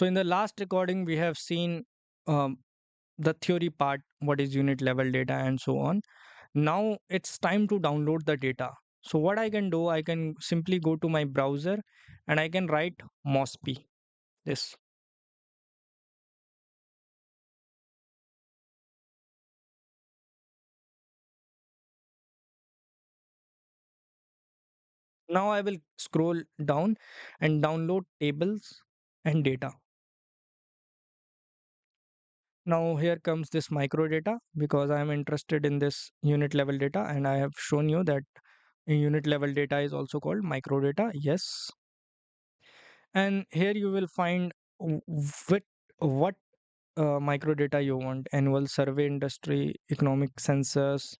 So in the last recording, we have seen um, the theory part, what is unit level data and so on. Now it's time to download the data. So what I can do, I can simply go to my browser and I can write MOSP. This. Now I will scroll down and download tables and data. Now here comes this microdata because I am interested in this unit level data, and I have shown you that unit level data is also called microdata. Yes. And here you will find what what microdata you want: annual survey, industry, economic census,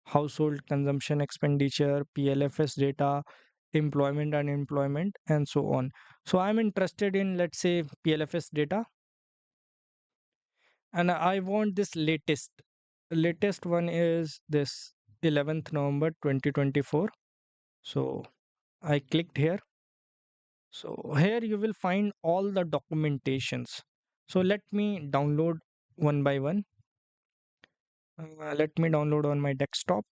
household consumption expenditure, PLFS data, employment, unemployment, and so on. So I'm interested in, let's say, PLFS data, and I want this latest. Latest one is this 11th November 2024. So I clicked here. So here you will find all the documentations. So let me download one by one. Let me download on my desktop.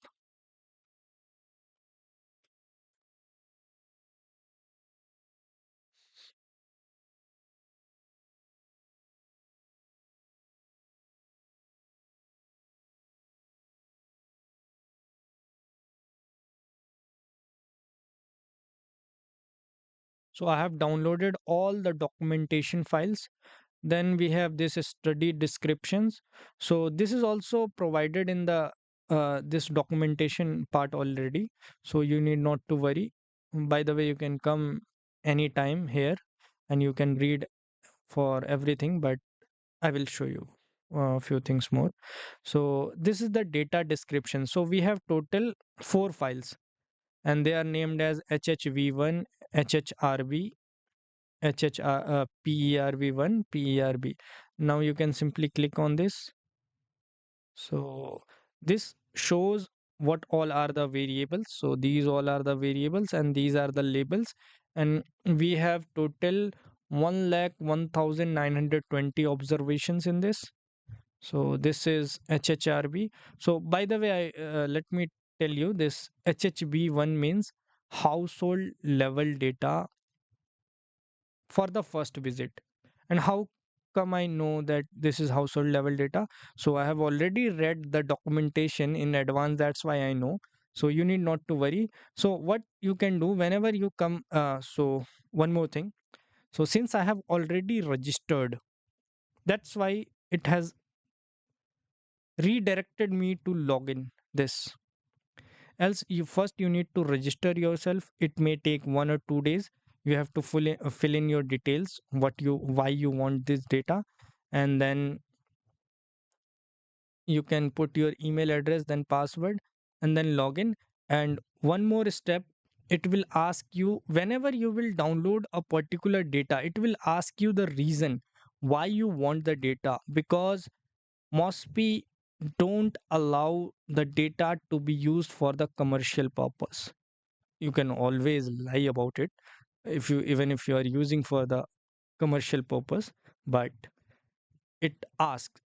So I have downloaded all the documentation files. Then we have this study descriptions. So this is also provided in the this documentation part already. So you need not to worry. By the way, you can come anytime here and you can read for everything, but I will show you a few things more. So this is the data description. So we have total four files and they are named as HHV1, HHRB, PERV1, PERB. Now you can simply click on this. So this shows what all are the variables. So these all are the variables and these are the labels. And we have total 1,01,920 observations in this. So this is HHRB. So by the way, let me tell you this HHB1 means household level data for the first visit. And how come I know that this is household level data? So I have already read the documentation in advance. That's why I know. So you need not to worry. So what you can do whenever you come, so one more thing. So since I have already registered, that's why it has redirected me to login this. Else you need to register yourself. It may take 1 or 2 days. You have to fill in your details, what you why you want this data, and then you can put your email address, then password, and then login. And one more step, it will ask you whenever you will download a particular data, it will ask you the reason why you want the data, because mosby don't allow the data to be used for the commercial purpose. You can always lie about it if you even if you are using for the commercial purpose, but it asks.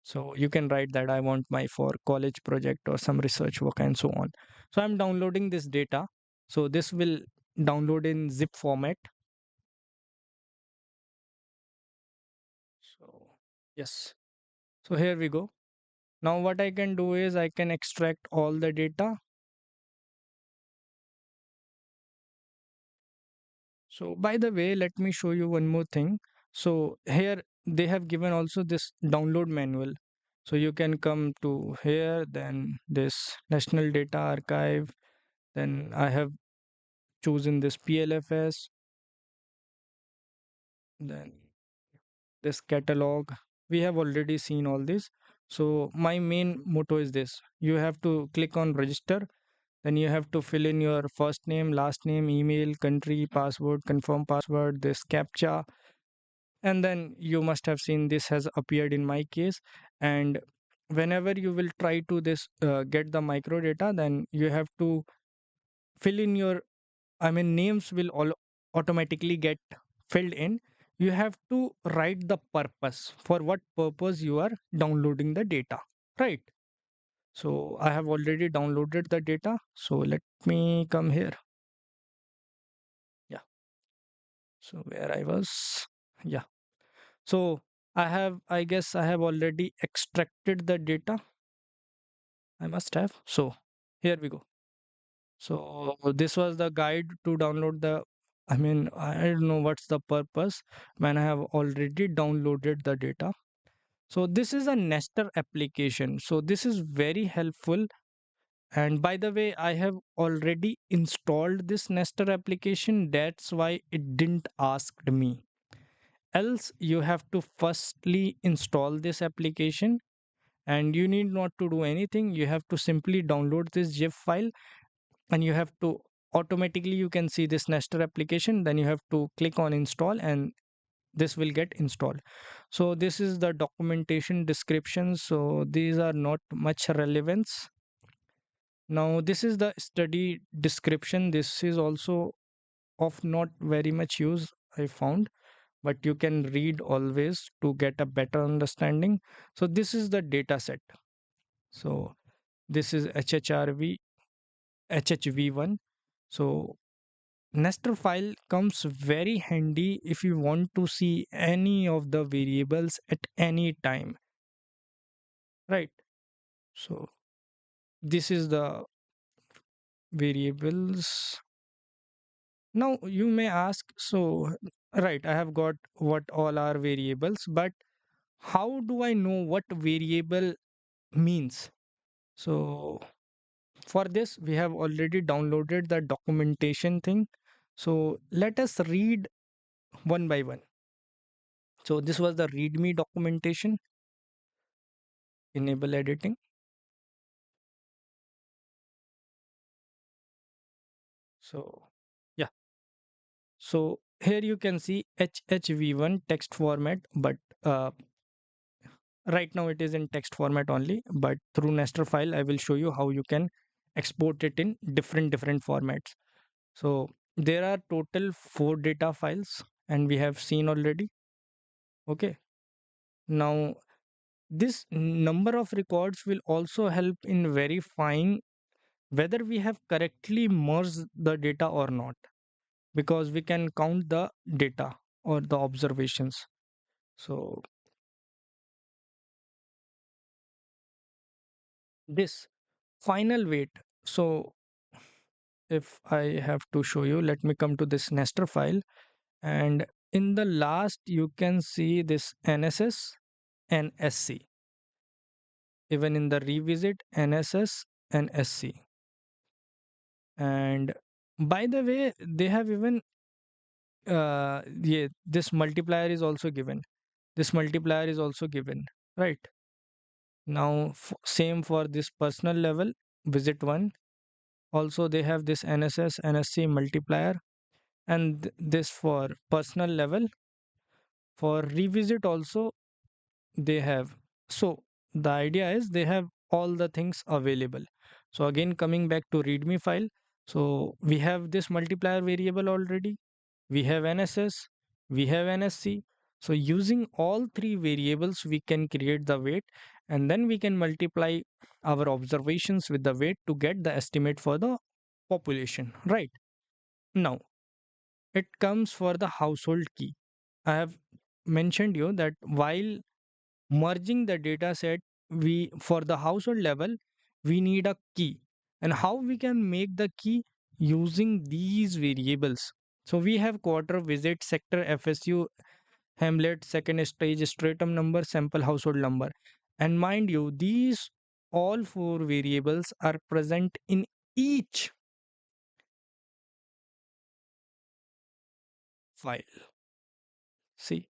So you can write that I want my for college project or some research work and so on. So I'm downloading this data. So this will download in zip format. So yes, so here we go. Now what I can do is I can extract all the data. So by the way, let me show you one more thing. So here they have given also this download manual. So you can come to here, then this National Data Archive. Then I have chosen this PLFS, then this catalog. We have already seen all this. So my main motto is this. You have to click on register. Then you have to fill in your first name, last name, email, country, password, confirm password, this captcha, and then you must have seen this has appeared in my case. And whenever you will try to this get the microdata, then you have to fill in your, I mean, names will all automatically get filled in, you have to write the purpose, for what purpose you are downloading the data, right? So I have already downloaded the data. So let me come here. Yeah. So where I was, yeah. So I guess I have already extracted the data. I must have. So here we go. So this was the guide to download the, I mean, I don't know what's the purpose when I have already downloaded the data. So this is a Nester application. So this is very helpful. And by the way, I have already installed this Nester application. That's why it didn't ask me. Else, you have to firstly install this application, and you need not to do anything. You have to simply download this zip file, and you have to automatically, you can see this Nester application. Then you have to click on install, and this will get installed. So this is the documentation description. So these are not much relevance. Now this is the study description. This is also of not very much use, I found, but you can read always to get a better understanding. So this is the data set. So this is HHV1. So Nester file comes very handy if you want to see any of the variables at any time, right? So this is the variables. Now you may ask, so right, I have got what all are variables, but how do I know what variable means? So for this, we have already downloaded the documentation thing. So let us read one by one. So this was the README documentation, enable editing. So yeah, so here you can see HHV1 text format, but right now it is in text format only. But through Nester file, I will show you how you can export it in different formats. So there are total 4 data files, and we have seen already. Okay. Now this number of records will also help in verifying whether we have correctly merged the data or not, because we can count the data or the observations. So this final weight. So if I have to show you, let me come to this Nester file, and in the last you can see this NSS and SC. Even in the revisit, NSS and SC. And by the way, they have even yeah, this multiplier is also given. This multiplier is also given, right? Now same for this personal level, visit one. Also they have this NSS NSC multiplier, and this for personal level. For revisit also they have. So the idea is they have all the things available. So again, coming back to readme file, so we have this multiplier variable already, we have NSS, we have NSC. So using all three variables we can create the weight, and then we can multiply our observations with the weight to get the estimate for the population, right? Now it comes for the household key. I have mentioned you that while merging the data set, we for the household level we need a key, and how we can make the key using these variables. So we have quarter, visit, sector, FSU, hamlet, second stage, stratum number, sample household number. And mind you, these all 4 variables are present in each file. See,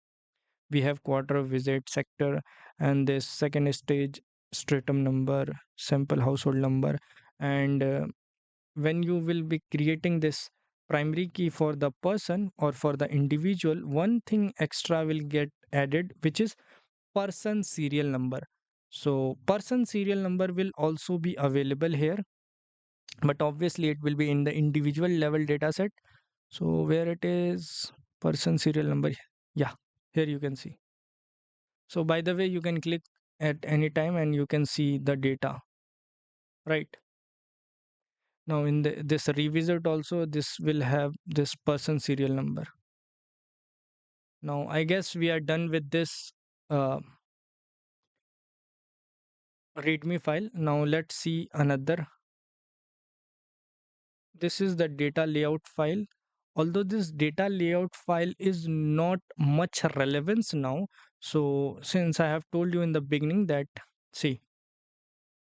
we have quarter, visit, sector, and this second stage, stratum number, sample household number. And when you will be creating this primary key for the person or for the individual, one thing extra will get added, which is person serial number. So person serial number will also be available here, but obviously it will be in the individual level data set. So where it is, person serial number. Yeah, here you can see. So by the way, you can click at any time and you can see the data, right? Now in this revisit also, this will have this person serial number. Now I guess we are done with this uh, readme file. Now let's see another. This is the data layout file. Although this data layout file is not much relevance now, so since I have told you in the beginning that, see,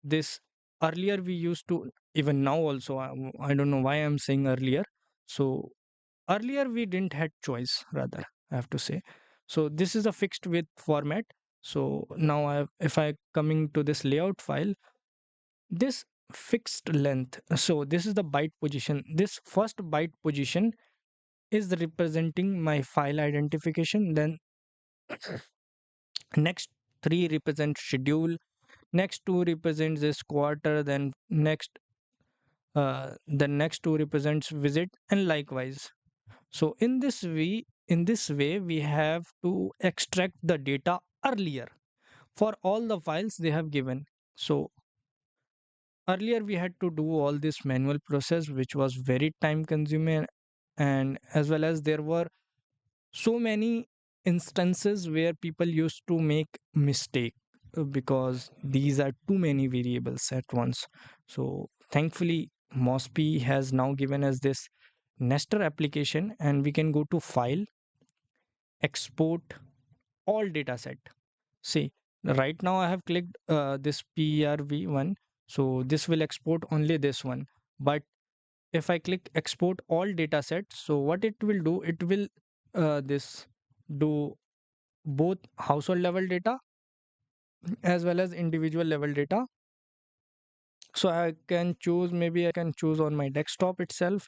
this earlier we used to, even now also, I don't know why I'm saying earlier. So earlier we didn't had choice, rather I have to say. So this is a fixed width format. So now if I coming to this layout file, this fixed length, so this is the byte position. This first byte position is representing my file identification. Then next three represent schedule, next two represents this quarter, then the next two represents visit, and likewise. So in this way we have to extract the data earlier for all the files they have given. So earlier we had to do all this manual process, which was very time consuming, and as well as there were so many instances where people used to make mistake because these are too many variables at once. So thankfully Mosby has now given us this Nesstar application, and we can go to file, export all data set. See, right now I have clicked this PRV one, so this will export only this one. But if I click export all data sets, so what it will do, it will this do both household level data as well as individual level data. So I can choose, maybe I can choose on my desktop itself,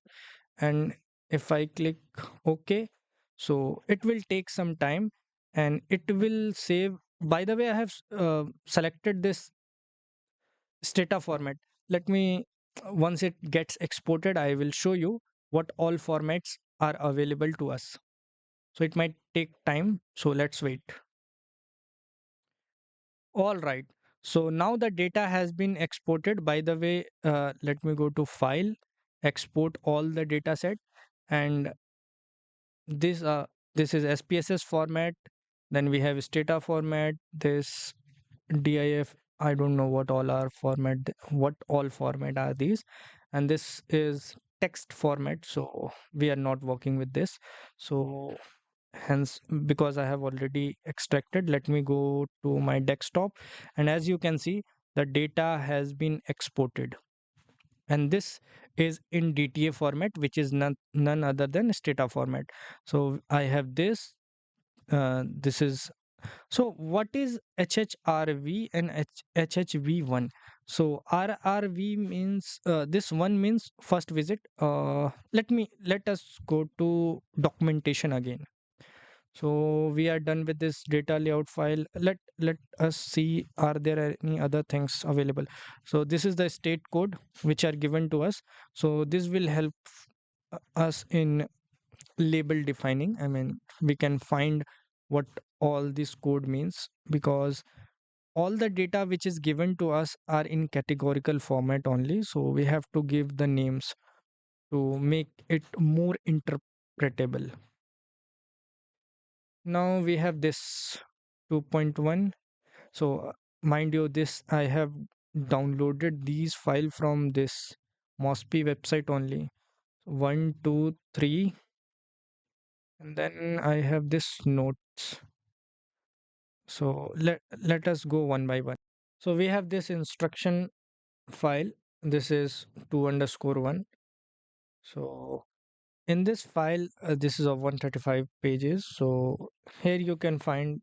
and if I click OK, so it will take some time and it will save. By the way, I have selected this stata format. Let me, once it gets exported, I will show you what all formats are available to us. So it might take time, so let's wait. All right. So now the data has been exported. By the way, let me go to file, export all the data set, and this this is SPSS format. Then we have stata format. This DIF. I don't know what all are format. What all format are these? And this is text format. So we are not working with this. So hence, because I have already extracted, let me go to my desktop, and as you can see, the data has been exported, and this is in DTA format, which is none other than stata format. So I have this. This is, so what is HHRV and HHV1? So RRV means, this one means first visit. Let us go to documentation again. So we are done with this data layout file. Let us see, are there any other things available? So this is the state code which are given to us. So this will help us in label defining. I mean, we can find what all this code means, because all the data which is given to us are in categorical format only. So we have to give the names to make it more interpretable. Now we have this 2.1. So mind you, this I have downloaded these file from this Mosby website only. 1, 2, 3, and then I have this notes. So let us go one by one. So we have this instruction file. This is 2 underscore 1. So in this file, this is of 135 pages. So here you can find,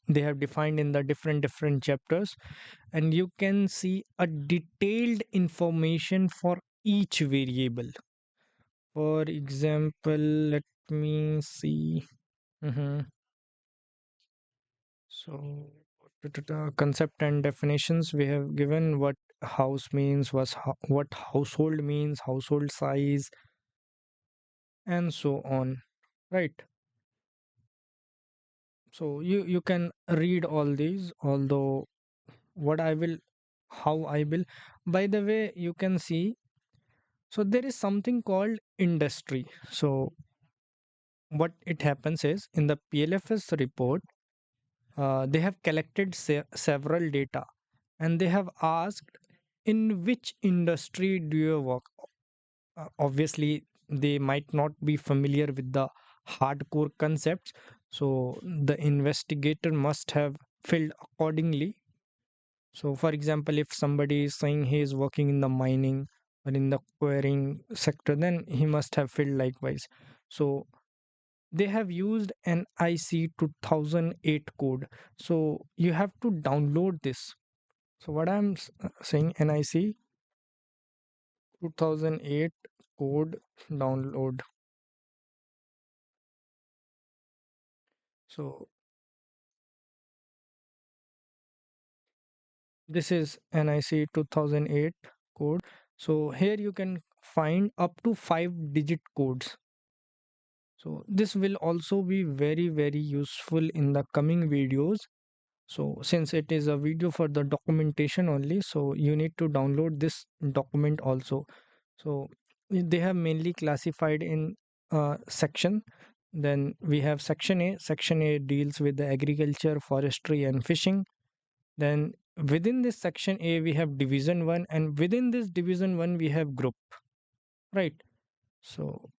they have defined in the different chapters, and you can see a detailed information for each variable. For example, let me see. Mhm. So concept and definitions we have given, what house means, what household means, household size, and so on, right? So you can read all these, although what I will, how I will, by the way, you can see. So there is something called industry. So what it happens is, in the PLFS report, they have collected several data, and they have asked, in which industry do you work? Obviously, they might not be familiar with the hardcore concepts, so the investigator must have filled accordingly. So, for example, if somebody is saying he is working in the mining or in the quarrying sector, then he must have filled likewise. So, they have used an IC 2008 code. So, you have to download this. So, what I'm saying, NIC 2008 code download. So, this is NIC 2008 code. So, here you can find up to 5-digit codes. So this will also be very, very useful in the coming videos. So since it is a video for the documentation only, so you need to download this document also. So they have mainly classified in section. Then we have section A. Section A deals with the agriculture, forestry, and fishing. Then within this section A, we have division 1, and within this division 1, we have group, right? So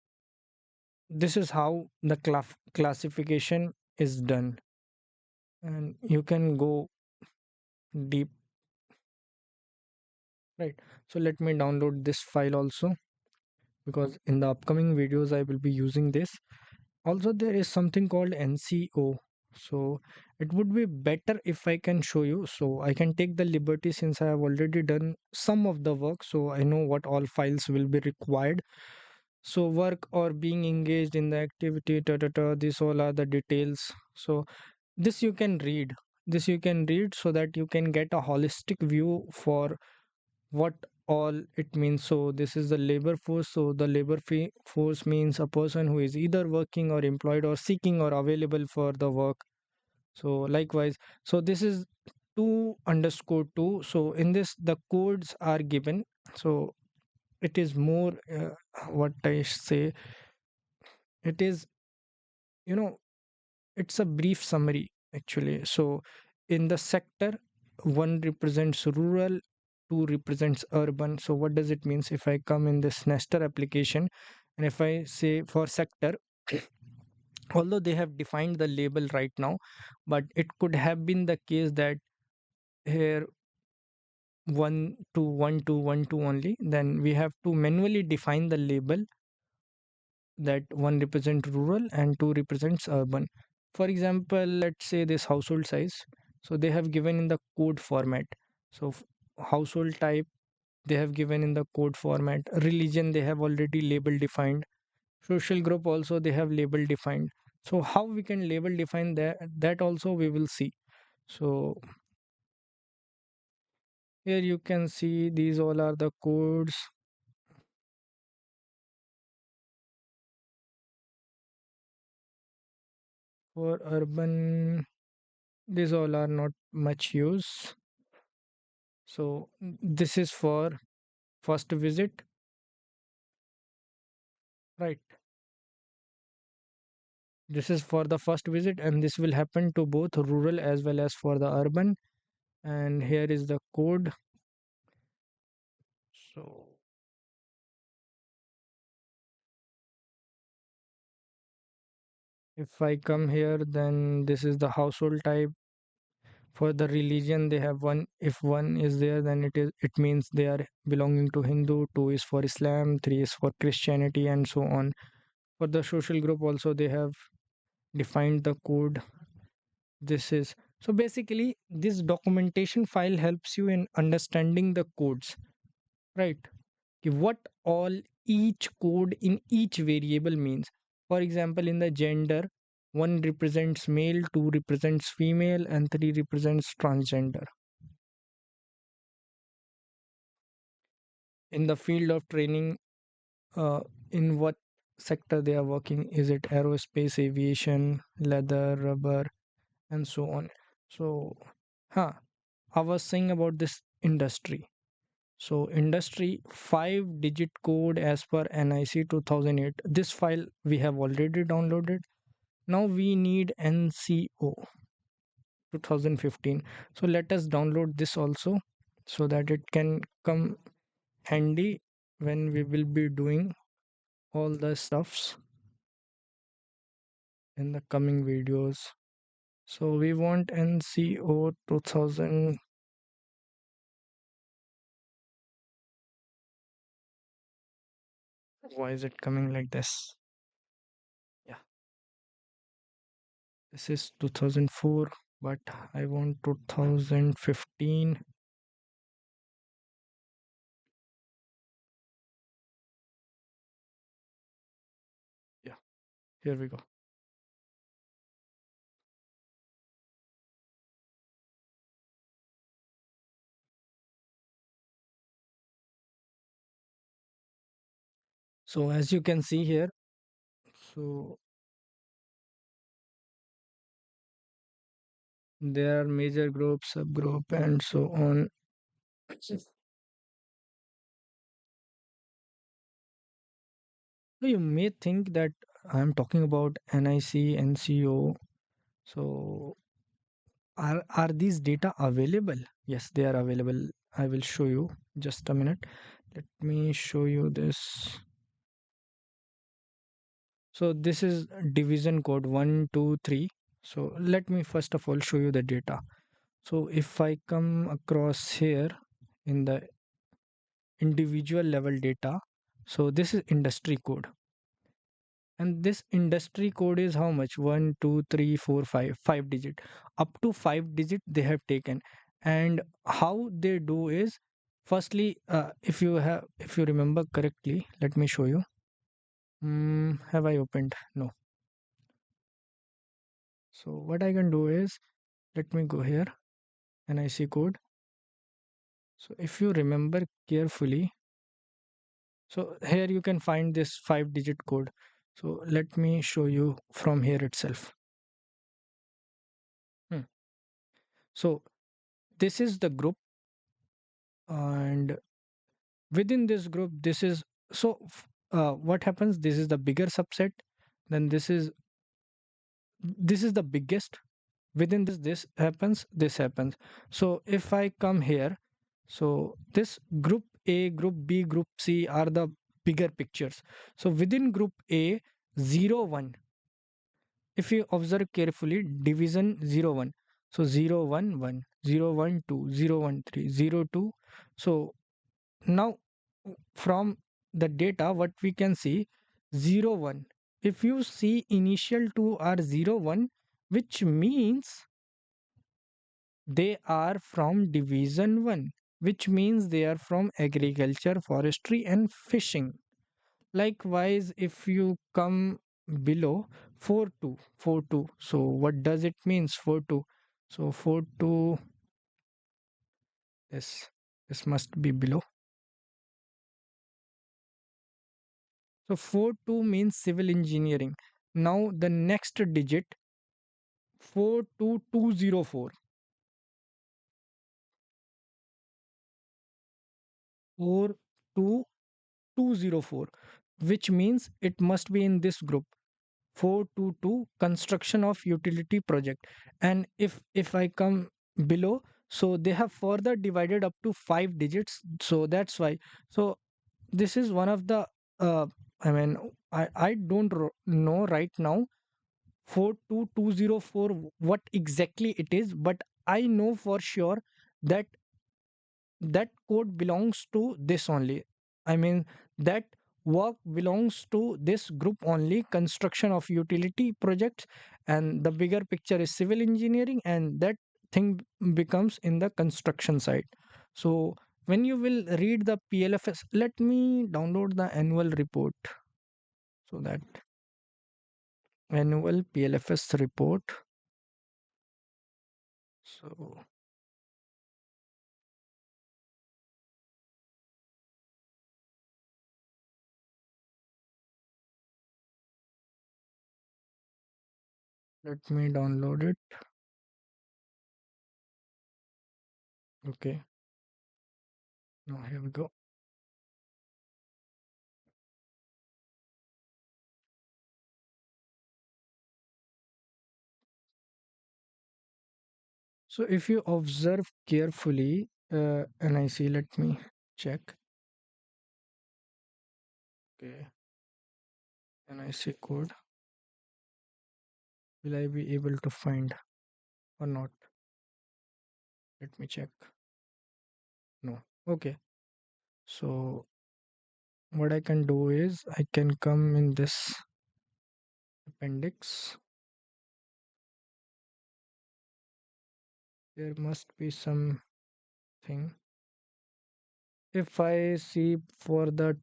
this is how the classification is done, and you can go deep, right? So let me download this file also, because in the upcoming videos I will be using this. Also, there is something called NCO. So it would be better if I can show you, so I can take the liberty, since I have already done some of the work, so I know what all files will be required. So work or being engaged in the activity, these all are the details. So this you can read, this you can read, so that you can get a holistic view for what all it means. So this is the labor force. So the labor force means a person who is either working or employed or seeking or available for the work. So likewise, so this is 2 underscore 2. So in this the codes are given. So it is more what I say, it is, you know, it's a brief summary actually. So in the sector, 1 represents rural, 2 represents urban. So what does it means? If I come in this Nesstar application, and if I say for sector, although they have defined the label right now, but it could have been the case that here 1 to 1 to 1 to only, then we have to manually define the label, that 1 represents rural and 2 represents urban. For example, let's say this household size. So they have given in the code format. So household type they have given in the code format. Religion they have already label defined. Social group also they have label defined. So how we can label define that also we will see. So here you can see these all are the codes for urban. These all are not much use. So this is for first visit, right? This is for the first visit, and this will happen to both rural as well as for the urban. And here is the code. So if I come here, then this is the household type. For the religion, they have one. If one is there, then it means they are belonging to Hindu. Two is for Islam. Three is for Christianity, and so on. For the social group, also they have defined the code. This is, so basically this documentation file helps you in understanding the codes, right? What all each code in each variable means. For example, in the gender, 1 represents male, 2 represents female, and 3 represents transgender. In the field of training, in what sector they are working, is it aerospace, aviation, leather, rubber? and so on. So, huh, I was saying about this industry. So, industry 5-digit code as per NIC 2008. This file we have already downloaded. Now we need NCO 2015. So, let us download this also so that it can come handy when we will be doing all the stuffs in the coming videos. So, we want NCO 2000. Why is it coming like this? Yeah, this is 2004, but I want 2015. Yeah, here we go. So as you can see here, so there are major group, subgroup, and so on. So you may think that I'm talking about NIC, NCO. So are these data available? Yes, they are available. I will show you. Just a minute. Let me show you this. So this is division code 123. So let me first of all show you the data. So if I come across here in the individual level data, so this is industry code. And this industry code is how much? 1 2 3 4 5 5 digit. Up to 5 digit they have taken. And how they do is, firstly, if you remember correctly, let me show you. Have I opened? No. So what I can do is, let me go here, NIC code. So if you remember carefully, so here you can find this 5-digit code. So let me show you from here itself. Hmm. So this is the group, and within this group, this is what happens. This is the bigger subset. Then this is the biggest. Within this happens. This happens. So if I come here, so this group A, group B, group C are the bigger pictures. So within group A, 0 1, if you observe carefully, division 0 1. So 0 1 1, 0 1 2, 0 1 3, 0 2. So now from the data, what we can see, 0 1. If you see initial two are 0 1, which means they are from division 1, which means they are from agriculture, forestry, and fishing. Likewise, if you come below 4 2, 4 2, so what does it means 4 2? So 4 2, this must be below. So 4 2 means civil engineering. Now the next digit, 42204, 42204, which means it must be in this group. 422, construction of utility project. And if I come below, so they have further divided up to 5 digits, so that's why. So this is one of the uh, I mean, I don't know right now 42204 what exactly it is, but I know for sure that that code belongs to this only. I mean, that work belongs to this group only, construction of utility projects, and the bigger picture is civil engineering, and that thing becomes in the construction side. So when you will read the PLFS, let me download the annual report, so that annual PLFS report. So let me download it. Okay, now here we go. So if you observe carefully, NIC, let me check. Okay, NIC code. Will I be able to find or not? Let me check. No. Okay. So what I can do is I can come in this appendix. There must be something. If I see for the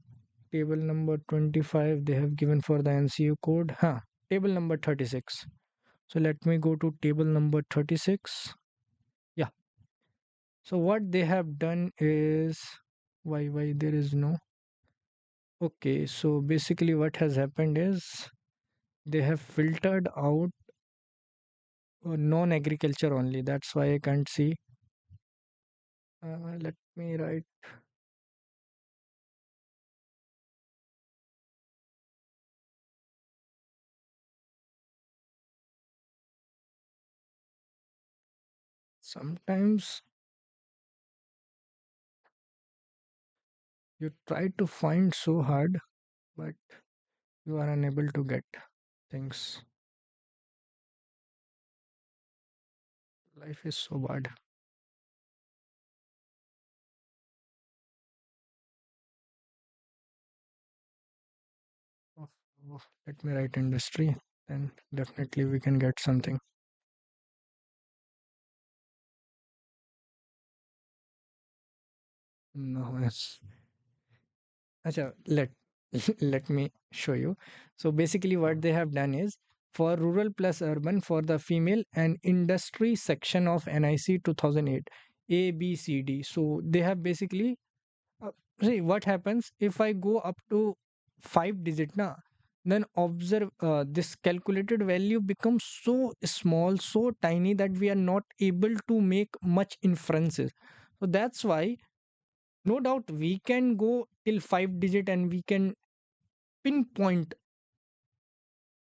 table number 25, they have given for the NCO code. Table number 36. So let me go to table number 36. Yeah. So what they have done is why there is no. Okay, so basically what has happened is they have filtered out non-agriculture only. That's why I can't see. Let me write. Sometimes you try to find so hard, but you are unable to get things. Life is so bad. Oh, Let me write industry, then definitely we can get something. No, yes. Acha, let me show you. So basically what they have done is for rural plus urban for the female and industry section of NIC 2008 A B C D. So they have basically see what happens if I go up to 5 digit na, then observe this calculated value becomes so small, so tiny that we are not able to make much inferences. So that's why no doubt we can go till 5 digit and we can pinpoint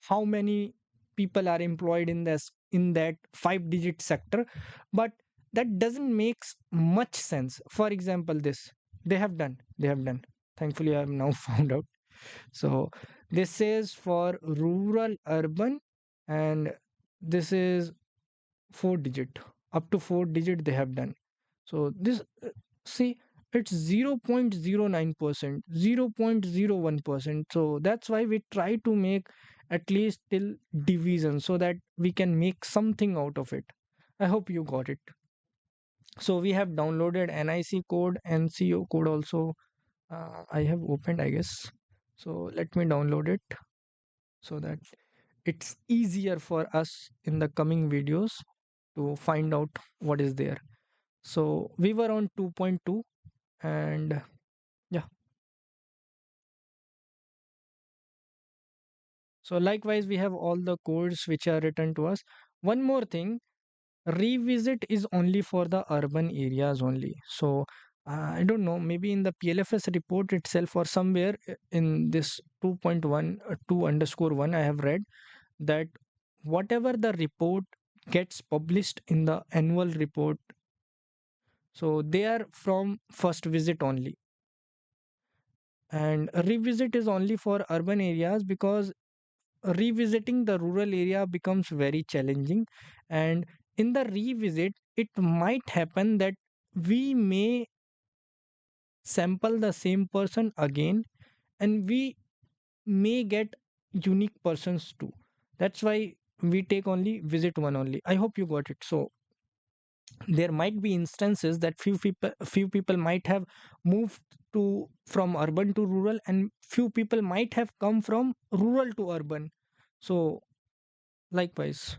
how many people are employed in this in that 5 digit sector, but that doesn't makes much sense. For example, this they have done thankfully I am now found out. So this says for rural urban, and this is 4 digit, up to 4 digit they have done. So this see, it's 0.09%, 0.01%. So that's why we try to make at least till division so that we can make something out of it. I hope you got it. So we have downloaded NIC code, NCO code also. I have opened, I guess. So let me download it so that it's easier for us in the coming videos to find out what is there. So we were on 2.2, and yeah. So likewise, we have all the codes which are written to us. One more thing, revisit is only for the urban areas only. So I don't know, maybe in the PLFS report itself or somewhere in this 2.1, 2 underscore 1, I have read that whatever the report gets published in the annual report, so they are from first visit only. And revisit is only for urban areas because revisiting the rural area becomes very challenging, and in the revisit it might happen that we may sample the same person again, and we may get unique persons too. That's why we take only visit one only. I hope you got it. So there might be instances that few people might have moved to from urban to rural, and few people might have come from rural to urban. So likewise.